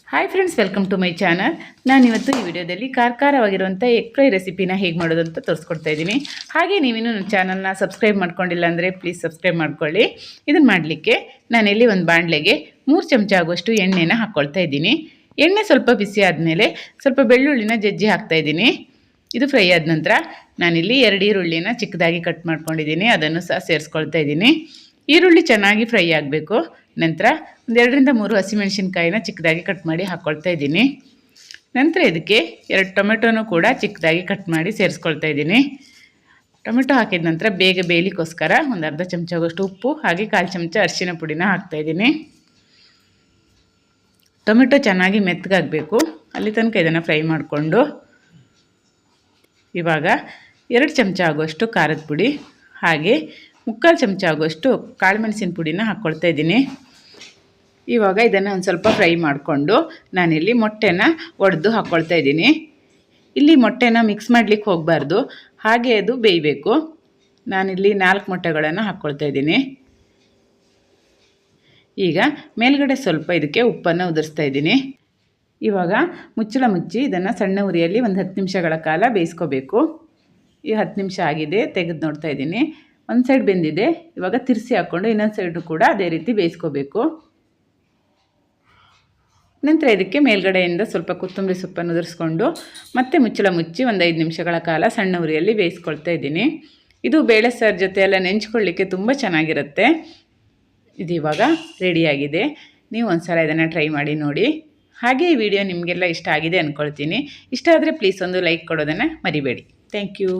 Hi friends, welcome to my channel. ನಾನಿವತ್ತು ಈ ವಿಡಿಯೋದಲ್ಲಿ ಖಾರವಾಗಿರುವಂಥ ಎಗ್ ಫ್ರೈ ರೆಸಿಪಿನ ಹೇಗೆ ಮಾಡೋದು ಅಂತ ತೋರಿಸ್ಕೊಡ್ತಾ ಇದ್ದೀನಿ. ಹಾಗೆ ನೀವಿನ್ನೂ ನನ್ನ ಚಾನಲ್ನ ಸಬ್ಸ್ಕ್ರೈಬ್ ಮಾಡ್ಕೊಂಡಿಲ್ಲ ಅಂದರೆ ಪ್ಲೀಸ್ ಸಬ್ಸ್ಕ್ರೈಬ್ ಮಾಡ್ಕೊಳ್ಳಿ. ಇದನ್ನು ಮಾಡಲಿಕ್ಕೆ ನಾನಿಲ್ಲಿ ಒಂದು ಬಾಣಲೆಗೆ 3 ಚಮಚ ಆಗುವಷ್ಟು ಎಣ್ಣೆನ ಹಾಕ್ಕೊಳ್ತಾ ಇದ್ದೀನಿ. ಎಣ್ಣೆ ಸ್ವಲ್ಪ ಬಿಸಿ ಆದಮೇಲೆ ಸ್ವಲ್ಪ ಬೆಳ್ಳುಳ್ಳಿನ ಜಜ್ಜಿ ಹಾಕ್ತಾಯಿದ್ದೀನಿ. ಇದು ಫ್ರೈ ಆದ ನಂತರ ನಾನಿಲ್ಲಿ 2 ಈರುಳ್ಳಿನ ಚಿಕ್ಕದಾಗಿ ಕಟ್ ಮಾಡ್ಕೊಂಡಿದ್ದೀನಿ, ಅದನ್ನು ಸಹ ಸೇರಿಸ್ಕೊಳ್ತಾ ಇದ್ದೀನಿ. ಈರುಳ್ಳಿ ಚೆನ್ನಾಗಿ ಫ್ರೈ ಆಗಬೇಕು. ನಂತರ 2 ರಿಂದ 3 ಹಸಿಮೆಣಸಿನ್ಕಾಯಿನ ಚಿಕ್ಕದಾಗಿ ಕಟ್ ಮಾಡಿ ಹಾಕ್ಕೊಳ್ತಾ ಇದ್ದೀನಿ. ನಂತರ ಇದಕ್ಕೆ 2 ಟೊಮೆಟೊನೂ ಕೂಡ ಚಿಕ್ಕದಾಗಿ ಕಟ್ ಮಾಡಿ ಸೇರಿಸ್ಕೊಳ್ತಾ ಇದ್ದೀನಿ. ಟೊಮೆಟೊ ಹಾಕಿದ ನಂತರ ಬೇಗ ಬೇಯಲಿಕ್ಕೋಸ್ಕರ ಒಂದು ಅರ್ಧ ಚಮಚವಷ್ಟು ಉಪ್ಪು ಹಾಗೆ 1/4 ಚಮಚ ಅರಿಶಿನ ಪುಡಿನ ಹಾಕ್ತಾಯಿದ್ದೀನಿ. ಟೊಮೆಟೊ ಚೆನ್ನಾಗಿ ಮೆತ್ತಗಾಗಬೇಕು, ಅಲ್ಲಿ ತನಕ ಇದನ್ನು ಫ್ರೈ ಮಾಡಿಕೊಂಡು ಇವಾಗ 2 ಚಮಚ ಆಗುವಷ್ಟು ಖಾರದ ಪುಡಿ ಹಾಗೆ 3/4 ಚಮಚ ಆಗುವಷ್ಟು ಕಾಳುಮೆಣಸಿನ ಪುಡಿನ ಹಾಕ್ಕೊಳ್ತಾ ಇದ್ದೀನಿ. ಇವಾಗ ಇದನ್ನು ಒಂದು ಸ್ವಲ್ಪ ಫ್ರೈ ಮಾಡಿಕೊಂಡು ನಾನಿಲ್ಲಿ ಮೊಟ್ಟೆನ ಒಡೆದು ಹಾಕ್ಕೊಳ್ತಾ ಇದ್ದೀನಿ. ಇಲ್ಲಿ ಮೊಟ್ಟೆನ ಮಿಕ್ಸ್ ಮಾಡಲಿಕ್ಕೆ ಹೋಗಬಾರ್ದು, ಹಾಗೆ ಅದು ಬೇಯಬೇಕು. ನಾನಿಲ್ಲಿ 4 ಮೊಟ್ಟೆಗಳನ್ನು ಹಾಕ್ಕೊಳ್ತಾ ಇದ್ದೀನಿ. ಈಗ ಮೇಲ್ಗಡೆ ಸ್ವಲ್ಪ ಇದಕ್ಕೆ ಉಪ್ಪನ್ನು ಉದುರಿಸ್ತಾ ಇದ್ದೀನಿ. ಇವಾಗ ಮುಚ್ಚಳ ಮುಚ್ಚಿ ಇದನ್ನು ಸಣ್ಣ ಉರಿಯಲ್ಲಿ ಒಂದು 10 ನಿಮಿಷಗಳ ಕಾಲ ಬೇಯಿಸ್ಕೋಬೇಕು. ಈ 10 ನಿಮಿಷ ಆಗಿದೆ, ತೆಗೆದು ನೋಡ್ತಾ ಇದ್ದೀನಿ. ಒಂದು ಸೈಡ್ ಬೆಂದಿದೆ. ಇವಾಗ ತಿರ್ಸಿ ಹಾಕ್ಕೊಂಡು ಇನ್ನೊಂದು ಸೈಡು ಕೂಡ ಅದೇ ರೀತಿ ಬೇಯಿಸ್ಕೋಬೇಕು. ನಂತರ ಇದಕ್ಕೆ ಮೇಲ್ಗಡೆಯಿಂದ ಸ್ವಲ್ಪ ಕೊತ್ತಂಬರಿ ಸೊಪ್ಪನ್ನು ಉದುರಿಸ್ಕೊಂಡು ಮತ್ತೆ ಮುಚ್ಚಳ ಮುಚ್ಚಿ ಒಂದು 5 ನಿಮಿಷಗಳ ಕಾಲ ಸಣ್ಣ ಉರಿಯಲ್ಲಿ ಬೇಯಿಸ್ಕೊಳ್ತಾ ಇದ್ದೀನಿ. ಇದು ಬೇಳೆ ಸಾರು ಜೊತೆ ಎಲ್ಲ ನೆಂಚ್ಕೊಳ್ಳಿಕ್ಕೆ ತುಂಬ ಚೆನ್ನಾಗಿರುತ್ತೆ. ಇದು ಇವಾಗ ರೆಡಿಯಾಗಿದೆ. ನೀವು ಒಂದು ಸಲ ಇದನ್ನು ಟ್ರೈ ಮಾಡಿ ನೋಡಿ. ಹಾಗೆ ಈ ವಿಡಿಯೋ ನಿಮಗೆಲ್ಲ ಇಷ್ಟ ಆಗಿದೆ ಅಂದ್ಕೊಳ್ತೀನಿ. ಇಷ್ಟ ಆದರೆ ಪ್ಲೀಸ್ ಒಂದು ಲೈಕ್ ಕೊಡೋದನ್ನು ಮರಿಬೇಡಿ. Thank you.